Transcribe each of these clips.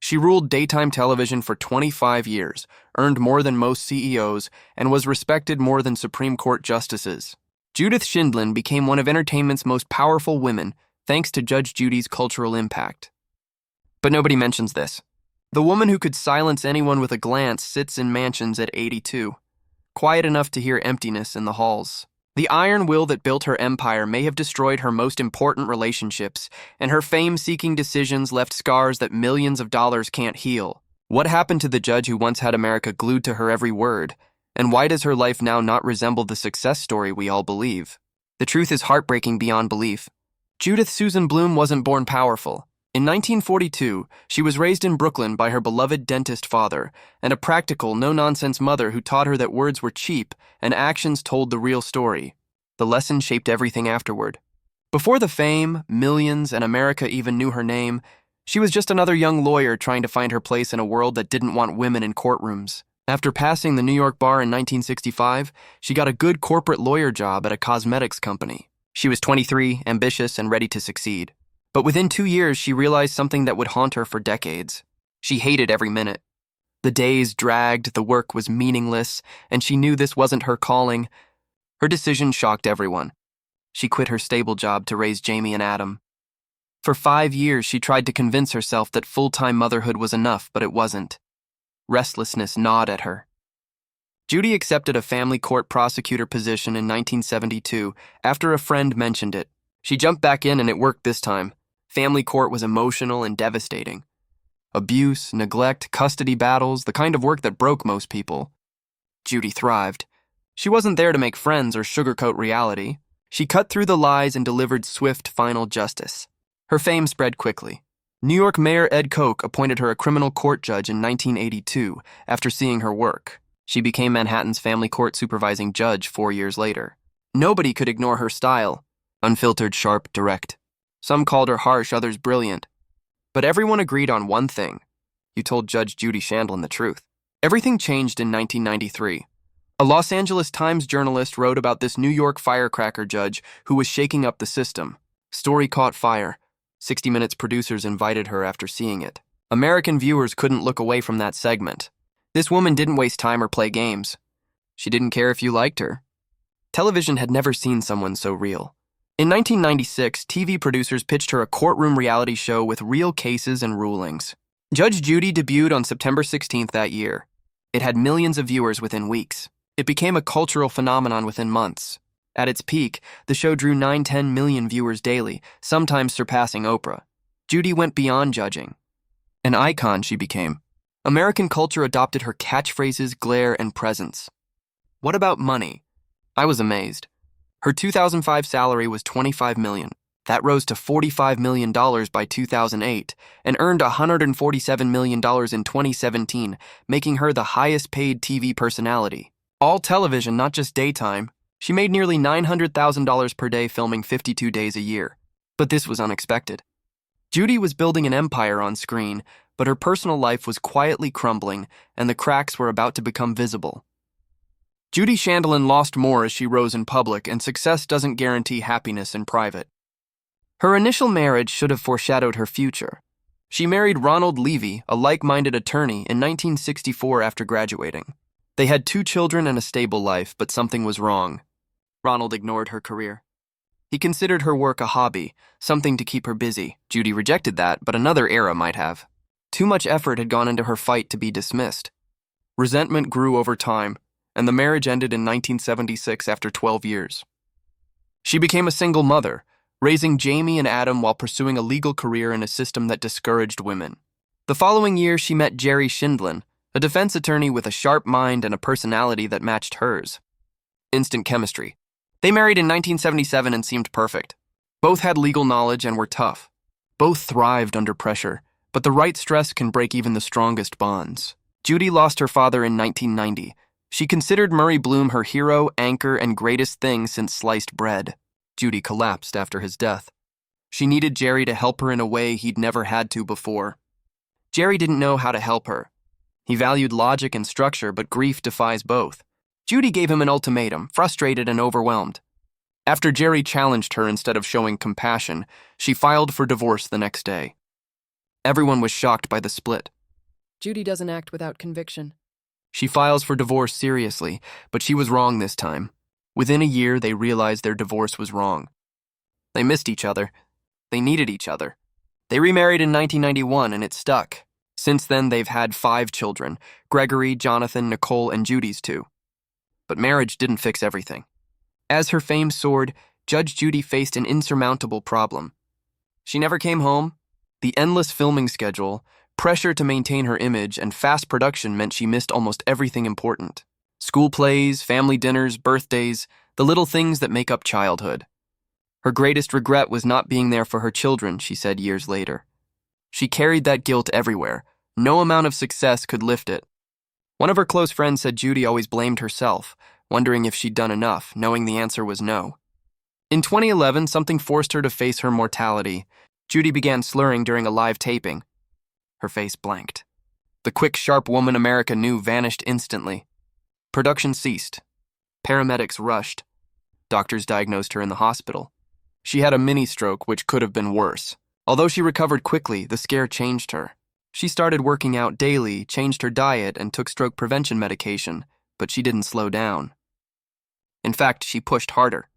She ruled daytime television for 25 years, earned more than most CEOs, and was respected more than Supreme Court justices. Judith Sheindlin became one of entertainment's most powerful women thanks to Judge Judy's cultural impact. But nobody mentions this. The woman who could silence anyone with a glance sits in mansions at 82, quiet enough to hear emptiness in the halls. The iron will that built her empire may have destroyed her most important relationships, and her fame-seeking decisions left scars that millions of dollars can't heal. What happened to the judge who once had America glued to her every word? And why does her life now not resemble the success story we all believe? The truth is heartbreaking beyond belief. Judith Susan Bloom wasn't born powerful. In 1942, she was raised in Brooklyn by her beloved dentist father and a practical, no-nonsense mother who taught her that words were cheap and actions told the real story. The lesson shaped everything afterward. Before the fame, millions, and America even knew her name, she was just another young lawyer trying to find her place in a world that didn't want women in courtrooms. After passing the New York bar in 1965, she got a good corporate lawyer job at a cosmetics company. She was 23, ambitious, and ready to succeed. But within 2 years, she realized something that would haunt her for decades. She hated every minute. The days dragged, the work was meaningless, and she knew this wasn't her calling. Her decision shocked everyone. She quit her stable job to raise Jamie and Adam. For 5 years, she tried to convince herself that full-time motherhood was enough, but it wasn't. Restlessness gnawed at her. Judy accepted a family court prosecutor position in 1972 after a friend mentioned it. She jumped back in and it worked this time. Family court was emotional and devastating. Abuse, neglect, custody battles, the kind of work that broke most people. Judy thrived. She wasn't there to make friends or sugarcoat reality. She cut through the lies and delivered swift, final justice. Her fame spread quickly. New York Mayor Ed Koch appointed her a criminal court judge in 1982 after seeing her work. She became Manhattan's family court supervising judge 4 years later. Nobody could ignore her style. Unfiltered, sharp, direct. Some called her harsh, others brilliant. But everyone agreed on one thing. You told Judge Judy Sheindlin the truth. Everything changed in 1993. A Los Angeles Times journalist wrote about this New York firecracker judge who was shaking up the system. Story caught fire. 60 Minutes producers invited her after seeing it. American viewers couldn't look away from that segment. This woman didn't waste time or play games. She didn't care if you liked her. Television had never seen someone so real. In 1996, TV producers pitched her a courtroom reality show with real cases and rulings. Judge Judy debuted on September 16th that year. It had millions of viewers within weeks. It became a cultural phenomenon within months. At its peak, the show drew 9-10 million viewers daily, sometimes surpassing Oprah. Judy went beyond judging. An icon she became. American culture adopted her catchphrases, glare, and presence. What about money? I was amazed. Her 2005 salary was $25 million. That rose to $45 million by 2008 and earned $147 million in 2017, making her the highest-paid TV personality. All television, not just daytime. She made nearly $900,000 per day filming 52 days a year. But this was unexpected. Judy was building an empire on screen, but her personal life was quietly crumbling, and the cracks were about to become visible. Judy Sheindlin lost more as she rose in public, and success doesn't guarantee happiness in private. Her initial marriage should have foreshadowed her future. She married Ronald Levy, a like-minded attorney, in 1964 after graduating. They had 2 children and a stable life, but something was wrong. Ronald ignored her career. He considered her work a hobby, something to keep her busy. Judy rejected that, but another era might have. Too much effort had gone into her fight to be dismissed. Resentment grew over time, and the marriage ended in 1976 after 12 years. She became a single mother, raising Jamie and Adam while pursuing a legal career in a system that discouraged women. The following year, she met Jerry Sheindlin, a defense attorney with a sharp mind and a personality that matched hers. Instant chemistry. They married in 1977 and seemed perfect. Both had legal knowledge and were tough. Both thrived under pressure, but the right stress can break even the strongest bonds. Judy lost her father in 1990. She considered Murray Bloom her hero, anchor, and greatest thing since sliced bread. Judy collapsed after his death. She needed Jerry to help her in a way he'd never had to before. Jerry didn't know how to help her. He valued logic and structure, but grief defies both. Judy gave him an ultimatum, frustrated and overwhelmed. After Jerry challenged her instead of showing compassion, she filed for divorce the next day. Everyone was shocked by the split. Judy doesn't act without conviction. She files for divorce seriously, but she was wrong this time. Within a year, they realized their divorce was wrong. They missed each other. They needed each other. They remarried in 1991, and it stuck. Since then, they've had 5 children: Gregory, Jonathan, Nicole, and Judy's 2. But marriage didn't fix everything. As her fame soared, Judge Judy faced an insurmountable problem. She never came home. The endless filming schedule, pressure to maintain her image, and fast production meant she missed almost everything important. School plays, family dinners, birthdays, the little things that make up childhood. Her greatest regret was not being there for her children, she said years later. She carried that guilt everywhere. No amount of success could lift it. One of her close friends said Judy always blamed herself, wondering if she'd done enough, knowing the answer was no. In 2011, something forced her to face her mortality. Judy began slurring during a live taping. Her face blanked. The quick, sharp woman America knew vanished instantly. Production ceased. Paramedics rushed. Doctors diagnosed her in the hospital. She had a mini-stroke, which could have been worse. Although she recovered quickly, the scare changed her. She started working out daily, changed her diet, and took stroke prevention medication, but she didn't slow down. In fact, she pushed harder,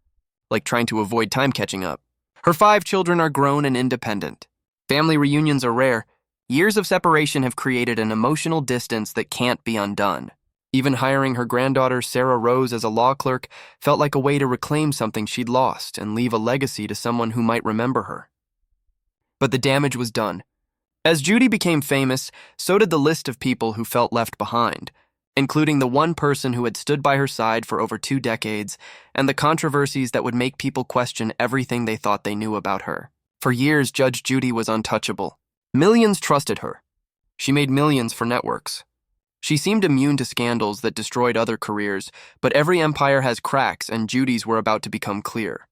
like trying to avoid time catching up. Her 5 children are grown and independent. Family reunions are rare. Years of separation have created an emotional distance that can't be undone. Even hiring her granddaughter, Sarah Rose, as a law clerk felt like a way to reclaim something she'd lost and leave a legacy to someone who might remember her. But the damage was done. As Judy became famous, so did the list of people who felt left behind, including the one person who had stood by her side for over 2 decades, and the controversies that would make people question everything they thought they knew about her. For years, Judge Judy was untouchable. Millions trusted her. She made millions for networks. She seemed immune to scandals that destroyed other careers, but every empire has cracks, and Judy's were about to become clear.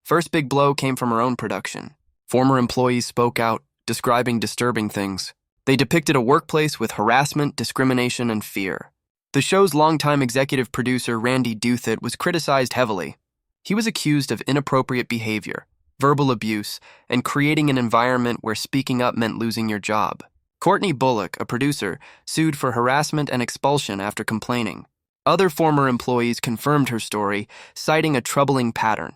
First big blow came from her own production. Former employees spoke out, describing disturbing things. They depicted a workplace with harassment, discrimination, and fear. The show's longtime executive producer, Randy Douthat, was criticized heavily. He was accused of inappropriate behavior, verbal abuse, and creating an environment where speaking up meant losing your job. Courtney Bullock, a producer, sued for harassment and expulsion after complaining. Other former employees confirmed her story, citing a troubling pattern.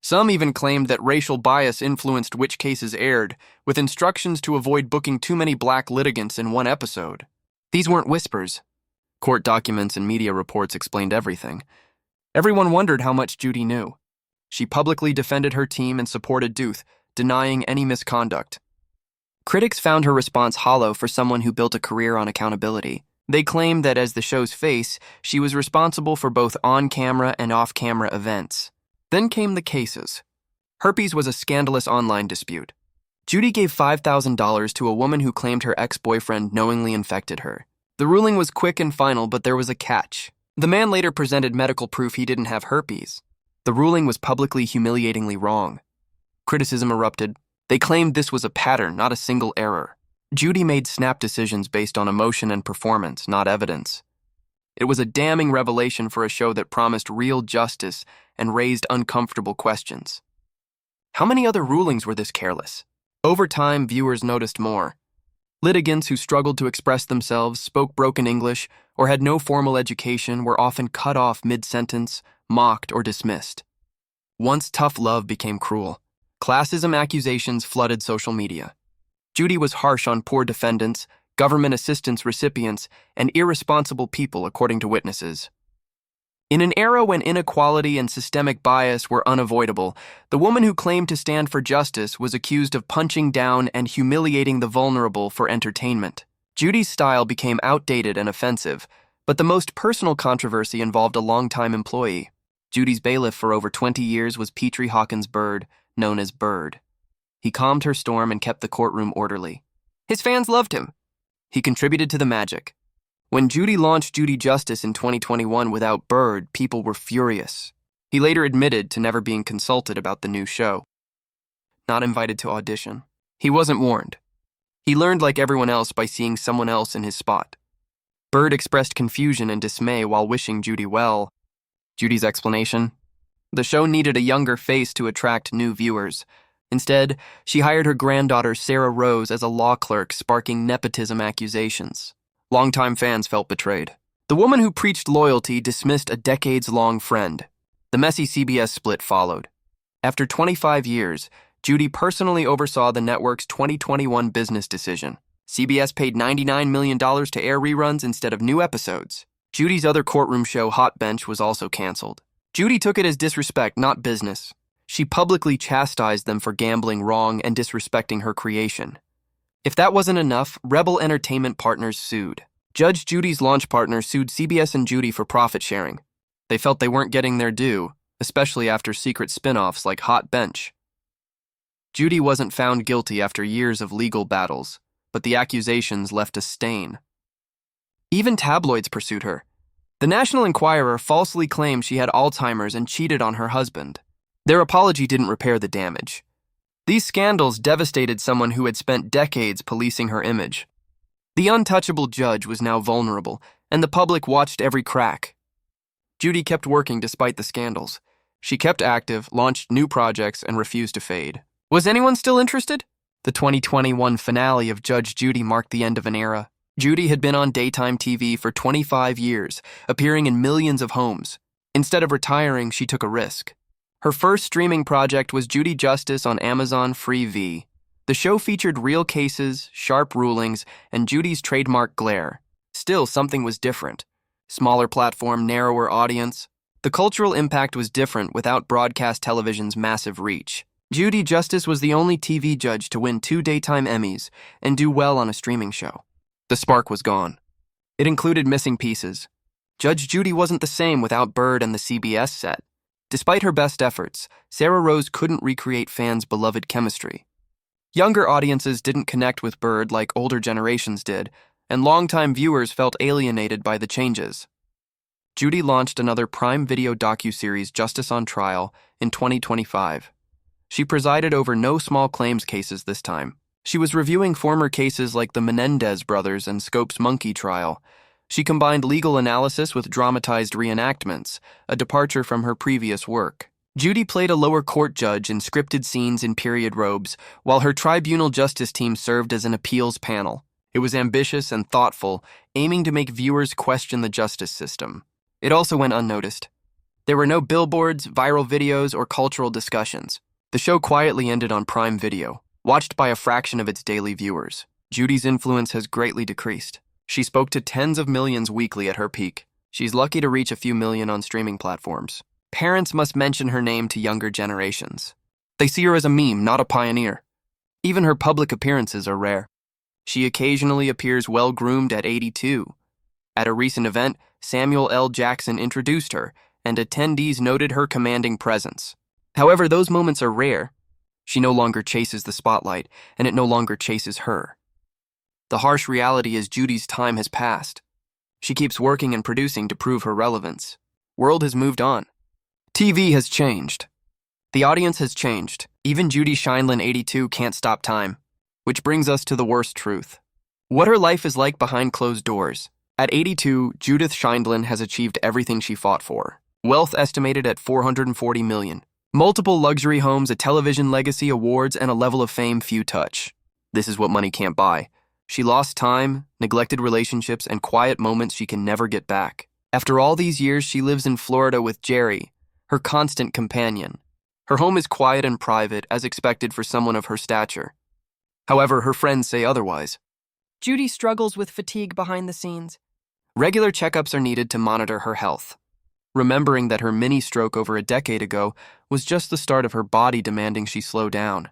Some even claimed that racial bias influenced which cases aired, with instructions to avoid booking too many black litigants in one episode. These weren't whispers. Court documents and media reports explained everything. Everyone wondered how much Judy knew. She publicly defended her team and supported Douthat, denying any misconduct. Critics found her response hollow for someone who built a career on accountability. They claimed that as the show's face, she was responsible for both on-camera and off-camera events. Then came the cases. Herpes was a scandalous online dispute. Judy gave $5,000 to a woman who claimed her ex-boyfriend knowingly infected her. The ruling was quick and final, but there was a catch. The man later presented medical proof he didn't have herpes. The ruling was publicly humiliatingly wrong. Criticism erupted. They claimed this was a pattern, not a single error. Judy made snap decisions based on emotion and performance, not evidence. It was a damning revelation for a show that promised real justice and raised uncomfortable questions. How many other rulings were this careless? Over time, viewers noticed more. Litigants who struggled to express themselves, spoke broken English, or had no formal education were often cut off mid-sentence, mocked, or dismissed. Once tough love became cruel. Classism accusations flooded social media. Judy was harsh on poor defendants, government assistance recipients, and irresponsible people, according to witnesses. In an era when inequality and systemic bias were unavoidable, the woman who claimed to stand for justice was accused of punching down and humiliating the vulnerable for entertainment. Judy's style became outdated and offensive, but the most personal controversy involved a longtime employee. Judy's bailiff for over 20 years was Petrie Hawkins Bird, known as Bird. He calmed her storm and kept the courtroom orderly. His fans loved him. He contributed to the magic. When Judy launched Judy Justice in 2021 without Bird, people were furious. He later admitted to never being consulted about the new show. Not invited to audition. He wasn't warned. He learned like everyone else by seeing someone else in his spot. Bird expressed confusion and dismay while wishing Judy well. Judy's explanation? The show needed a younger face to attract new viewers. Instead, she hired her granddaughter Sarah Rose as a law clerk, sparking nepotism accusations. Longtime fans felt betrayed. The woman who preached loyalty dismissed a decades-long friend. The messy CBS split followed. After 25 years, Judy personally oversaw the network's 2021 business decision. CBS paid $99 million to air reruns instead of new episodes. Judy's other courtroom show, Hot Bench, was also canceled. Judy took it as disrespect, not business. She publicly chastised them for gambling wrong and disrespecting her creation. If that wasn't enough, Rebel Entertainment Partners sued. Judge Judy's launch partner sued CBS and Judy for profit sharing. They felt they weren't getting their due, especially after secret spin-offs like Hot Bench. Judy wasn't found guilty after years of legal battles, but the accusations left a stain. Even tabloids pursued her. The National Enquirer falsely claimed she had Alzheimer's and cheated on her husband. Their apology didn't repair the damage. These scandals devastated someone who had spent decades policing her image. The untouchable judge was now vulnerable, and the public watched every crack. Judy kept working despite the scandals. She kept active, launched new projects, and refused to fade. Was anyone still interested? The 2021 finale of Judge Judy marked the end of an era. Judy had been on daytime TV for 25 years, appearing in millions of homes. Instead of retiring, she took a risk. Her first streaming project was Judy Justice on Amazon Freevee. The show featured real cases, sharp rulings, and Judy's trademark glare. Still, something was different. Smaller platform, narrower audience. The cultural impact was different without broadcast television's massive reach. Judy Justice was the only TV judge to win 2 daytime Emmys and do well on a streaming show. The spark was gone. It included missing pieces. Judge Judy wasn't the same without Bird and the CBS set. Despite her best efforts, Sarah Rose couldn't recreate fans' beloved chemistry. Younger audiences didn't connect with Bird like older generations did, and longtime viewers felt alienated by the changes. Judy launched another Prime Video docuseries, Justice on Trial, in 2025. She presided over no small claims cases this time. She was reviewing former cases like the Menendez brothers and Scope's Monkey trial. She combined legal analysis with dramatized reenactments, a departure from her previous work. Judy played a lower court judge in scripted scenes in period robes, while her tribunal justice team served as an appeals panel. It was ambitious and thoughtful, aiming to make viewers question the justice system. It also went unnoticed. There were no billboards, viral videos, or cultural discussions. The show quietly ended on Prime Video, watched by a fraction of its daily viewers. Judy's influence has greatly decreased. She spoke to tens of millions weekly at her peak. She's lucky to reach a few million on streaming platforms. Parents must mention her name to younger generations. They see her as a meme, not a pioneer. Even her public appearances are rare. She occasionally appears well-groomed at 82. At a recent event, Samuel L. Jackson introduced her, and attendees noted her commanding presence. However, those moments are rare. She no longer chases the spotlight, and it no longer chases her. The harsh reality is Judy's time has passed. She keeps working and producing to prove her relevance. World has moved on. TV has changed. The audience has changed. Even Judith Sheindlin, 82, can't stop time. Which brings us to the worst truth. What her life is like behind closed doors. At 82, Judith Sheindlin has achieved everything she fought for. Wealth estimated at $440 million. Multiple luxury homes, a television legacy, awards, and a level of fame few touch. This is what money can't buy. She lost time, neglected relationships, and quiet moments she can never get back. After all these years, she lives in Florida with Jerry, her constant companion. Her home is quiet and private, as expected for someone of her stature. However, her friends say otherwise. Judy struggles with fatigue behind the scenes. Regular checkups are needed to monitor her health. Remembering that her mini-stroke over a decade ago was just the start of her body demanding she slow down.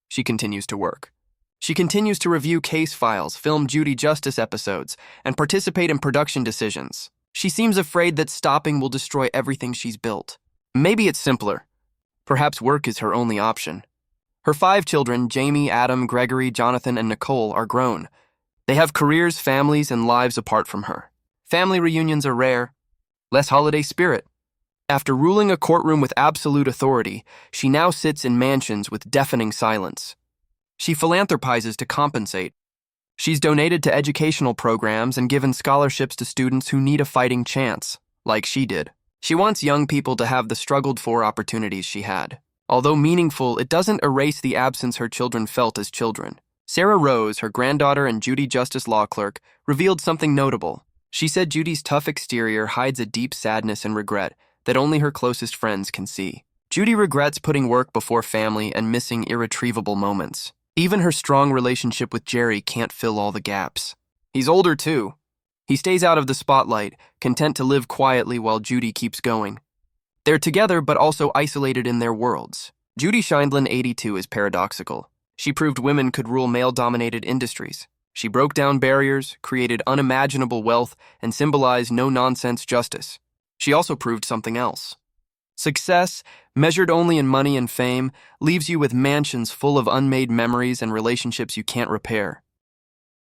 She continues to work. She continues to review case files, film Judy Justice episodes, and participate in production decisions. She seems afraid that stopping will destroy everything she's built. Maybe it's simpler. Perhaps work is her only option. Her 5 children, Jamie, Adam, Gregory, Jonathan, and Nicole, are grown. They have careers, families, and lives apart from her. Family reunions are rare. Less holiday spirit. After ruling a courtroom with absolute authority, she now sits in mansions with deafening silence. She philanthropizes to compensate. She's donated to educational programs and given scholarships to students who need a fighting chance, like she did. She wants young people to have the struggled-for opportunities she had. Although meaningful, it doesn't erase the absence her children felt as children. Sarah Rose, her granddaughter and Judy Justice law clerk, revealed something notable. She said Judy's tough exterior hides a deep sadness and regret that only her closest friends can see. Judy regrets putting work before family and missing irretrievable moments. Even her strong relationship with Jerry can't fill all the gaps. He's older too. He stays out of the spotlight, content to live quietly while Judy keeps going. They're together but also isolated in their worlds. Judith Sheindlin, 82, is paradoxical. She proved women could rule male-dominated industries. She broke down barriers, created unimaginable wealth, and symbolized no-nonsense justice. She also proved something else. Success, measured only in money and fame, leaves you with mansions full of unmade memories and relationships you can't repair.